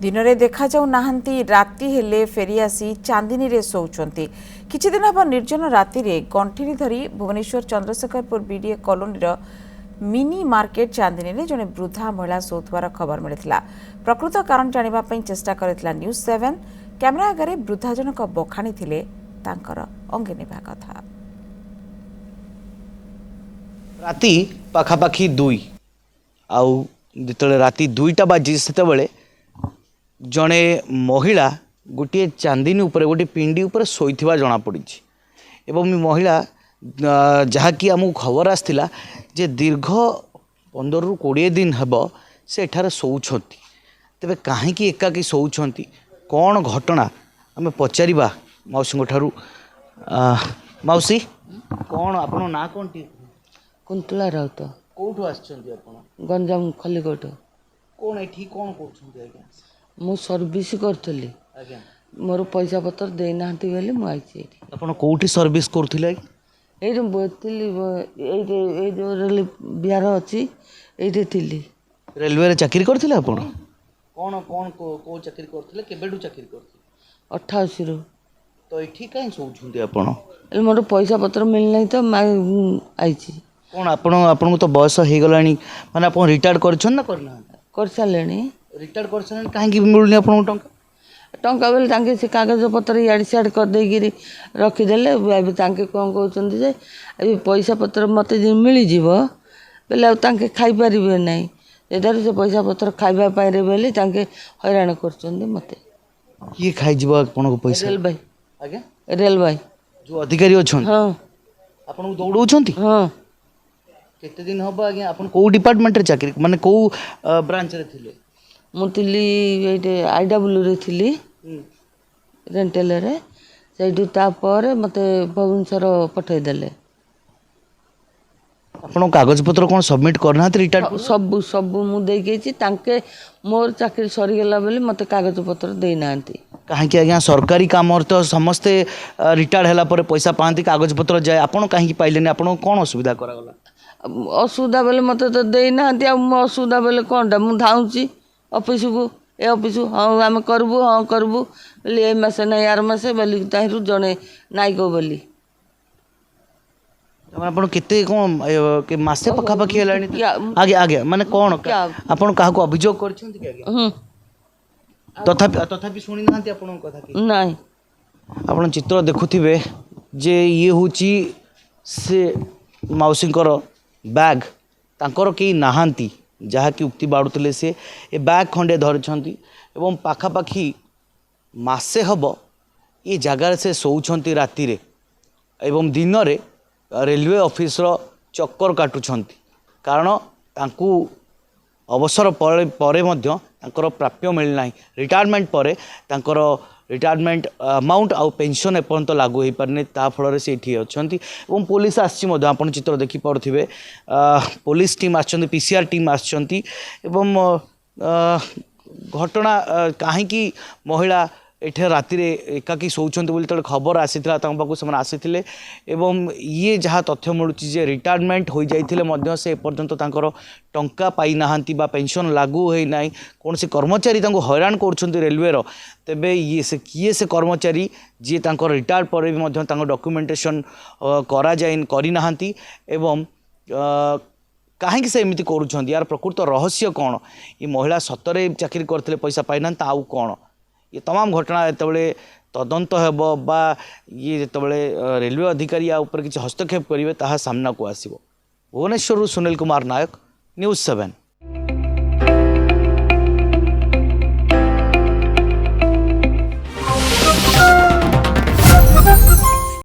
दिन में देखा जाऊ नाहंती राति हेले फेरी आसी चांदिनी रे सोउछंती। किछि दिन हब निर्जन राति रे गंठिनी धरी भुवनेश्वर चंद्रशेखरपुर बीडीए कॉलोनी रो मिनी मार्केट चांदिनी रे जने वृद्धा महिला सोथवार खबर मिलिथिला। प्रकृत कारण जानिबा पई चेष्टा करितला न्यूज 7 कैमरा आगे वृद्धा जनक बखाणी थिले तांकर अंगे नेबा कथा। राति पाखापाखि 2 आउ जिते राति 2टा बाजी से जड़े महिला गोटे चांदिनी उपरे गोटे पिंडी उपरे शोइथिबा जना पड़ी एवं महिला जहाँकि आमको खबर आसला जे दीर्घ 15 ରୁ 20 दिन हेब से एठारे शोउछंती। तेबे काहेकि एकाकी शोउछंती कौन घटना आम पचारिबा मौसी ठारू। मौसी कौन आपन ना कौन टी कुंतला राउत कोठू आछंती आपन गंजाम खलीकोट कौन एठी कौन करछंती आज्ञा मु सर्विस करथली आज्ञा मोर पैसा पत्र दे नांती बेले मु आइछि एठी आपन कोठी सर्विस करथिले एई रे बोतली एई जो रेल बिहार अछि एठी थिली रेलवे रे चाकरी करथिले आपन कौन कौन को चाकरी करथिले केबेडू चाकरी करथिले 88 रो तो एठी काई सोउछंती आपन एल मोर पैसा पत्र मिल नहीं तो आइछि कौन आपन आपन को तो बयस हे गलानी माने आपन रिटायर्ड करछन ना करना कर सालेनी रिटायर्ड करछन काहे मिलुनी आपन टंका टंका बेले तांके से कागज पत्र इयाड़ सियाड़ कर देगिरी रखिदेले अब तांके कौन कहते जे अभी पैसा पत्र मत मिल जीव बेले तांके खाई पारिबे नहीं एदार से पैसा पत्र खाइबा पाइरे बेले तांके हैरान करछन मते किए खाई जीव आपन को पैसा रेल भाई आज्ञा रेल भाई जो अधिकारी अछन हां आपन को दौड़ौछंती हां केते दिन हबो आज्ञा आपन को डिपार्टमेंट रे चाकरी माने को ब्रांच रे थिले मुतिली एटे आईडब्ल्यू रे थिली रेंटल रे सेठू तापर मते भुवनेश्वर पठै देले आपन कागज पत्र कोन सबमिट करना रिटायर्ड सब सब मु दे गेछि तांके मोर चाकरी सरी गेला बेले मते कागज पत्र दे नांती काहे कि आज्ञा सरकारी काम तो समस्ते रिटायर्ड होला पर पैसा पांती कागज पत्र जाए आपन काहे कि पाइलेनी आपन कोन असुविधा करागला असुविधा बेले मते तो दे नांती आ असुविधा बेले कोनटा मु धाउची ऑफिस को ए ऑफिस हाँ आम करबू हाँ करबू बोली ए मासे ना यार मासे बोली ताहिरु जड़े नायक बोली आपन केते कोन के मासे पखा पखी हलानी आगे आगे माने कोन आपन काहा को अभियोग करछंती के तथापि तथापि सुनी नांती आपन कथा की नहीं आपन चित्र देखुथिबे जे ये होची से मौसींकर बैग तांकर के नाहांती जहाँ कि उक्ति बाड़ुले से ए बैग खंडे धरछंती एवं पाखापाखि मासे हब ये जगार से शोउछंती राति रे एवं दिन रे रेलवे ऑफिस रो चक्कर काटुछंती कारण तांकू अवसर परे मध्य तांकर प्राप्य मिल नाही रिटायरमेंट परे तांकर रिटायरमेंट अमाउंट आउ पेंशन एपर्यंत लागू हो पारनी ता फल से ये अच्छा और पुलिस आपन चित्र देखी पारे पुलिस टीम आछंती पीसीआर टीम आछंती एवं घटना कहीं महिला एठे राति रे एकाकी शोउछंती बोली तले खबर आसीथिला तांक पाखु से आसीथिले एवं ये जहाँ तथ्य मिलुची जे रिटायरमेंट हो जाइथिले मध्य से एपर्यंत तांकर टंका पाई नाहांती बा पेंशन लागू होई नाही कौन से कर्मचारी तांको हैरान करछंती रेलवे रो तेबे ये से किए से कर्मचारी जे तांकर रिटायर पर भी मध्य तांको डॉक्यूमेंटेशन करा जाइन करी नाहांती एवं कहीं से एमती करुछंती यार प्रकृत रहस्य कौन ये महिला सतरे चाकरी करथिले पैसा पाई ना आउ कौन ये तमाम घटना जितेबाला तदंत हेब बा ये जितेबाला रेलवे अधिकारी या ऊपर किसी हस्तक्षेप करेंगे ताहा सामना को आसिबो। भुवनेश्वर सुनील कुमार नायक, न्यूज 7।